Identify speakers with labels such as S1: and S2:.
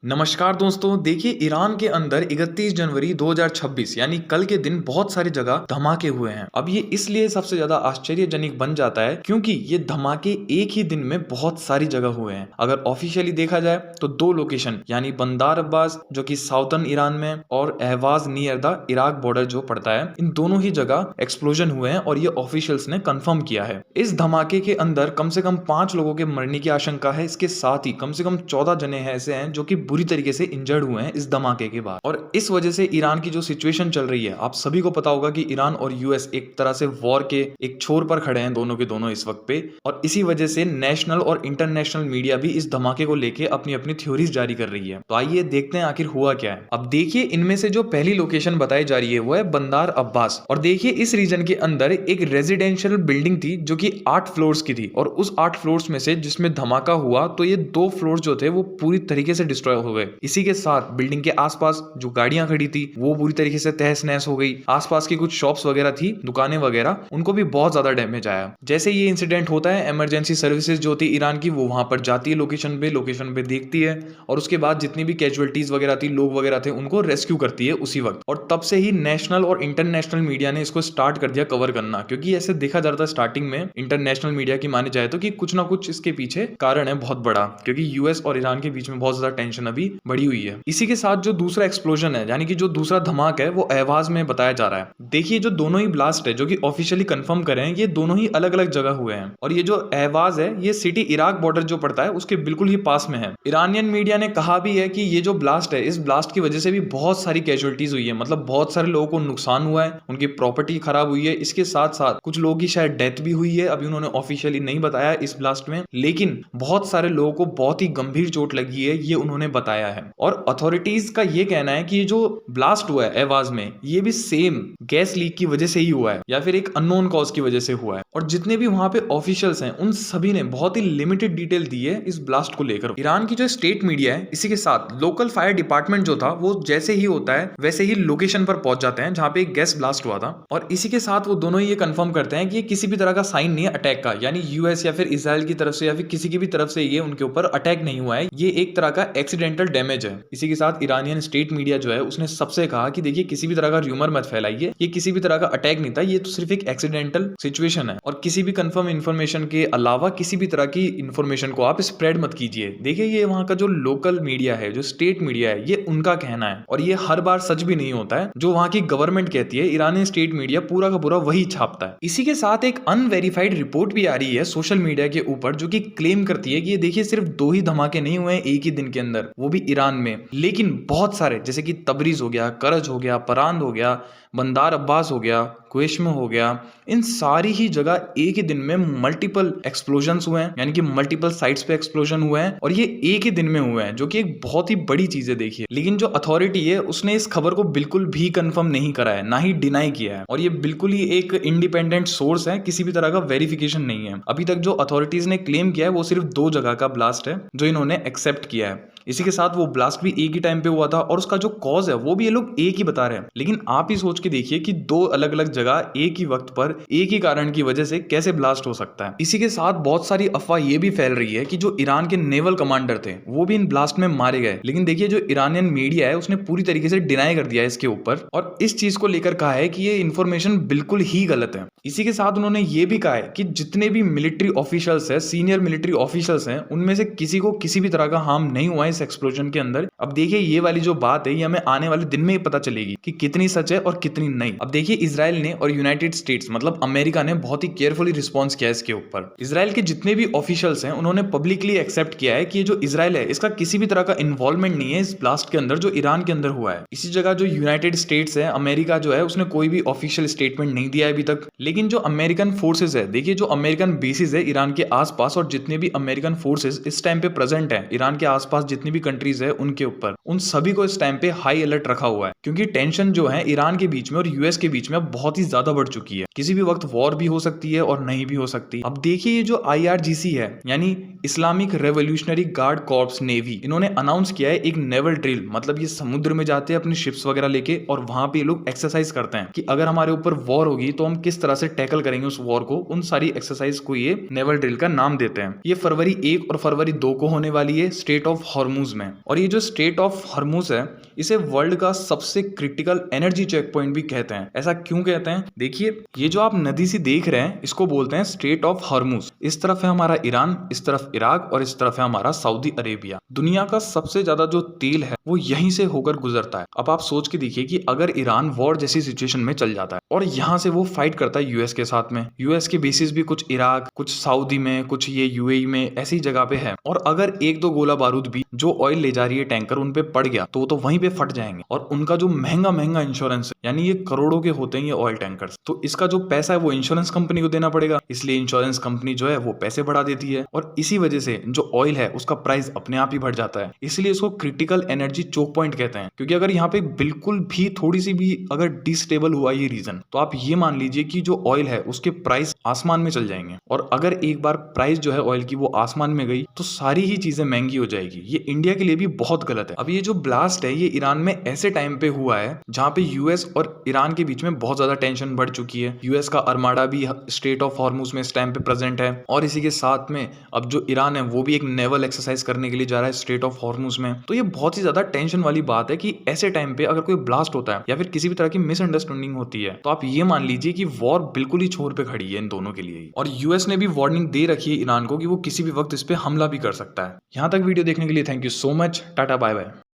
S1: नमस्कार दोस्तों, देखिए ईरान के अंदर 31 जनवरी 2026 यानी कल के दिन बहुत सारी जगह धमाके हुए हैं। अब ये इसलिए सबसे ज्यादा आश्चर्यजनक बन जाता है क्योंकि ये धमाके एक ही दिन में बहुत सारी जगह हुए हैं। अगर ऑफिशियली देखा जाए तो दो लोकेशन यानी बंदार अब्बास जो कि साउथर्न ईरान में और Ahvaz near the Iraq border जो पड़ता है, इन दोनों ही जगह एक्सप्लोजन हुए हैं और ये ऑफिशियल्स ने कंफर्म किया है। इस धमाके के अंदर कम से कम 5 लोगों के मरने की आशंका है। इसके साथ ही कम से कम 14 जने ऐसे हैं जो कि बुरी तरीके से इंजर्ड हुए हैं इस धमाके के बाद। और इस वजह से ईरान की जो सिचुएशन चल रही है, आप सभी को पता होगा कि ईरान और यूएस एक तरह से वॉर के एक छोर पर खड़े हैं दोनों के दोनों इस वक्त पे। और इसी वजह से नेशनल और इंटरनेशनल मीडिया भी इस धमाके को लेके अपनी अपनी थ्योरीज जारी कर रही है। तो आइए देखते हैं आखिर हुआ क्या है। अब देखिए, इनमें से जो पहली लोकेशन बताई जा रही है वो है बंदार अब्बास। और देखिए, इस रीजन के अंदर एक रेजिडेंशियल बिल्डिंग थी जो कि 8 फ्लोर्स की थी। और उस 8 फ्लोर्स में से जिसमें धमाका हुआ तो ये 2 फ्लोर्स जो थे वो पूरी तरीके से डिस्ट्रॉय हो गए। इसी के साथ बिल्डिंग के आसपास जो गाड़ियां खड़ी थी वो पूरी तरीके से तहस नहस हो गई। आसपास की कुछ शॉप्स वगैरह थी, दुकानें वगैरह, उनको भी बहुत ज्यादा डैमेज आया। जैसे ये इंसिडेंट होता है, इमरजेंसी सर्विसेज जो थी ईरान की वो वहां पर जाती है लोकेशन पे देखती है और उसके बाद जितनी भी कैजुअलिटीज वगैरह थी, लोग वगैरह थे, उनको रेस्क्यू करती है उसी वक्त। और तब से ही नेशनल और इंटरनेशनल मीडिया ने इसको स्टार्ट कर दिया कवर करना, क्योंकि ऐसे देखा जाता है स्टार्टिंग में इंटरनेशनल मीडिया की माने जाए तो कि कुछ ना कुछ इसके पीछे कारण है बहुत बड़ा, क्योंकि यूएस और ईरान के बीच में बहुत ज्यादा टेंशन अभी बढ़ी हुई है। इसी के साथ जो दूसरा एक्सप्लोजन है, यानी कि जो दूसरा धमाका है, वो अहवाज में बताया जा रहा है। देखिए, जो दोनों ही ब्लास्ट है जो कि ऑफिशियली कंफर्म करे हैं, ये दोनों ही अलग अलग जगह हुए हैं। और ये जो अहवाज है ये सिटी इराक बॉर्डर जो पड़ता है उसके बिल्कुल ही पास में है। ईरानियन मीडिया ने कहा भी है कि ये जो ब्लास्ट है, इस ब्लास्ट की वजह से भी बहुत सारी कैजुअलिटीज हुई है, मतलब बहुत सारे लोगों को नुकसान हुआ है, उनकी प्रॉपर्टी खराब हुई है। इसके साथ साथ कुछ लोगों की शायद डेथ भी हुई है, अभी उन्होंने ऑफिशियली नहीं बताया इस ब्लास्ट में, लेकिन बहुत सारे लोगों को बहुत ही गंभीर चोट लगी है, ये उन्होंने बताया है। और अथॉरिटीज का ये कहना है कि ये जो ब्लास्ट हुआ है अहवाज में, ये भी सेम गैस लीक की वजह से ही हुआ है या फिर एक अननोन कॉज की वजह से हुआ है। और जितने भी वहां पे ऑफिशियल्स हैं उन सभी ने बहुत ही लिमिटेड डिटेल दी है इस ब्लास्ट को लेकर। ईरान की जो स्टेट मीडिया है, इसी के साथ लोकल फायर डिपार्टमेंट जो था वो जैसे ही होता है वैसे ही लोकेशन पर पहुंच जाते हैं जहां पे एक गैस ब्लास्ट हुआ था। और इसी के साथ वो दोनों ही ये कंफर्म करते हैं कि ये किसी भी तरह का साइन नहीं है अटैक का, यानी यूएस या फिर इजराइल की तरफ से या फिर किसी की भी तरफ से ये उनके ऊपर अटैक नहीं हुआ है, ये एक तरह का एक्सीडेंटल डैमेज है। इसी के साथ ईरानियन स्टेट मीडिया जो है उसने सबसे कहा कि देखिए, किसी भी तरह का र्यूमर मत फैलाइए, ये किसी भी तरह का अटैक नहीं था, ये तो सिर्फ एक एक्सीडेंटल सिचुएशन है और किसी भी कंफर्म इन्फॉर्मेशन के अलावा किसी भी तरह की इन्फॉर्मेशन को आप स्प्रेड मत कीजिए। देखिए, ये वहां का जो लोकल मीडिया है, जो स्टेट मीडिया है, ये उनका कहना है और ये हर बार सच भी नहीं होता है। जो वहां की गवर्नमेंट कहती है, ईरानी स्टेट मीडिया पूरा का पूरा वही छापता है। इसी के साथ एक अनवेरिफाइड रिपोर्ट भी आ रही है सोशल मीडिया के ऊपर जो कि क्लेम करती है कि ये देखिए, सिर्फ 2 ही धमाके नहीं हुए हैं एक ही दिन के अंदर, वो भी ईरान में, लेकिन बहुत सारे, जैसे कि तबरीज हो गया, करज हो गया, परांद हो गया, बंदार अब्बास हो गया, क्वेश्म हो गया, इन सारी ही जगह एक ही दिन में मल्टीपल एक्सप्लोजन्स हुए हैं, यानी कि मल्टीपल साइट्स पे एक्सप्लोजन हुए हैं और ये एक ही दिन में हुए हैं, जो कि एक बहुत ही बड़ी चीज है। देखिए, लेकिन जो अथॉरिटी है उसने इस खबर को बिल्कुल भी कंफर्म नहीं करा है, ना ही डिनाई किया है, और ये बिल्कुल ही एक इंडिपेंडेंट सोर्स है, किसी भी तरह का वेरिफिकेशन नहीं है। अभी तक जो अथॉरिटीज ने क्लेम किया है वो सिर्फ 2 जगह का ब्लास्ट है जो इन्होंने एक्सेप्ट किया है। इसी के साथ वो ब्लास्ट भी एक ही टाइम पे हुआ था और उसका जो कॉज है वो भी ये लोग एक ही बता रहे हैं। लेकिन आप ही सोच के देखिए कि 2 अलग अलग जगह एक ही वक्त पर एक ही कारण की वजह से कैसे ब्लास्ट हो सकता है। इसी के साथ बहुत सारी अफवाह ये भी फैल रही है कि जो ईरान के नेवल कमांडर थे वो भी इन ब्लास्ट में मारे गए। लेकिन देखिए, जो ईरानियन मीडिया है उसने पूरी तरीके से डिनाई कर दिया है इसके ऊपर और इस चीज को लेकर कहा है कि ये इन्फॉर्मेशन बिल्कुल ही गलत है। इसी के साथ उन्होंने ये भी कहा है कि जितने भी मिलिट्री ऑफिशियल्स है, सीनियर मिलिट्री ऑफिशियल्स हैं, उनमें से किसी को किसी भी तरह का हार्म नहीं हुआ है इस एक्सप्लोजन के अंदर। अब देखिए, ये वाली जो बात है ये हमें आने वाले दिन में ही पता चलेगी कि कितनी सच है और कितनी नहीं। अब देखिए, इजराइल ने और यूनाइटेड स्टेट्स मतलब अमेरिका ने बहुत ही केयरफुली रिस्पॉन्स किया इसके ऊपर। इजराइल के जितने भी ऑफिशियल्स हैं उन्होंने पब्लिकली एक्सेप्ट किया है कि ये जो इजराइल है इसका किसी भी तरह का इन्वॉल्वमेंट नहीं है इस ब्लास्ट के अंदर जो ईरान के अंदर हुआ है। इसी जगह जो यूनाइटेड स्टेट्स है, अमेरिका जो है, उसने कोई भी ऑफिशियल स्टेटमेंट नहीं दिया है अभी तक। लेकिन जो अमेरिकन फोर्सेज है, देखिए जो अमेरिकन बेसिस है ईरान के आसपास और जितने भी अमेरिकन फोर्सेज इस टाइम पे प्रेजेंट है ईरान के आसपास, जितनी भी कंट्रीज है उनके ऊपर, उन सभी को इस टाइम पे हाई अलर्ट रखा हुआ है, क्योंकि टेंशन जो है ईरान के बीच में और यूएस के बीच में अब बहुत ही ज्यादा बढ़ चुकी है। किसी भी वक्त वॉर भी हो सकती है और नहीं भी हो सकती। अब देखिए, ये जो IRGC है यानी Islamic revolutionary guard corps navy, इन्होंने अनाउंस किया है एक नेवल ड्रिल, मतलब ये समुद्र में जाते हैं अपनी शिप्स वगैरह लेके और वहां पे लोग एक्सरसाइज करते हैं कि अगर हमारे ऊपर वॉर होगी तो हम किस तरह से टैकल करेंगे उस वॉर को। उन सारी एक्सरसाइज को ये नेवल ड्रिल का नाम देते हैं। ये फरवरी 1 और फरवरी 2 को होने वाली है स्ट्रेट ऑफ हॉर्मुज हॉर्मूज में। और ये जो स्ट्रेट ऑफ हॉर्मूज है इसे वर्ल्ड का सबसे क्रिटिकल एनर्जी चेक पॉइंट भी कहते हैं। ऐसा क्यों कहते हैं? देखिए, ये जो आप नदी सी देख रहे हैं इसको बोलते हैं स्ट्रेट ऑफ हॉर्मूज। इस तरफ है हमारा ईरान, इस तरफ इराक और इस तरफ है हमारा सऊदी अरेबिया। दुनिया का सबसे ज्यादा जो तेल है वो यहीं से होकर गुजरता है। अब आप सोच के देखिए कि अगर ईरान वॉर जैसी सिचुएशन में चल जाता है और यहाँ से वो फाइट करता है यूएस के साथ में, यूएस के बेसिस भी कुछ इराक, कुछ सऊदी में, कुछ ये यूएई में, ऐसी जगह पे है, और अगर एक दो गोला बारूद भी जो ऑयल ले जा रही है टैंकर उन पे पड़ गया तो वहीं पे फट जाएंगे। और उनका जो महंगा महंगा इंश्योरेंस है, यानी ये करोड़ों के होते हैं ये ऑयल टैंकर्स, तो इसका जो पैसा है वो इंश्योरेंस कंपनी को देना पड़ेगा। इसलिए इंश्योरेंस कंपनी जो है वो पैसे बढ़ा देती है और इसी वजह से जो ऑयल है उसका प्राइस अपने आप ही बढ़ जाता है। इसलिए इसको क्रिटिकल एनर्जी चोक पॉइंट कहते हैं, क्योंकि अगर यहाँ पे बिल्कुल भी थोड़ी सी भी अगर डिस्टेबल हुआ ये रीजन, तो आप ये मान लीजिए कि जो ऑयल है उसके प्राइस आसमान में चल जाएंगे। और अगर एक बार प्राइस जो है ऑयल की वो आसमान में गई तो सारी ही चीजें महंगी हो जाएगी। ये इंडिया के लिए भी बहुत गलत है। अब ये जो ब्लास्ट है ये ईरान में ऐसे टाइम पे हुआ है जहां पे यूएस और ईरान के बीच में बहुत ज्यादा टेंशन बढ़ चुकी है। यूएस का अरमाडा भी स्ट्रेट ऑफ हॉर्मूज में इस टाइम पे प्रेजेंट है, और इसी के साथ में अब जो ईरान है वो भी एक नेवल एक्सरसाइज करने के लिए जा रहा है स्ट्रेट ऑफ हॉर्मूज में। तो ये बहुत ही ज्यादा टेंशन वाली बात है कि ऐसे टाइम पे अगर कोई ब्लास्ट होता है या फिर किसी भी तरह की मिसअंडरस्टैंडिंग होती है तो आप ये मान लीजिए कि वॉर बिल्कुल ही छोर पे खड़ी है इन दोनों के लिए। और यूएस ने भी वार्निंग दे रखी है ईरान को कि वो किसी भी वक्त इस पे हमला भी कर सकता है। यहां तक वीडियो देखने के लिए थैंक यू सो मच। टाटा बाय बाय।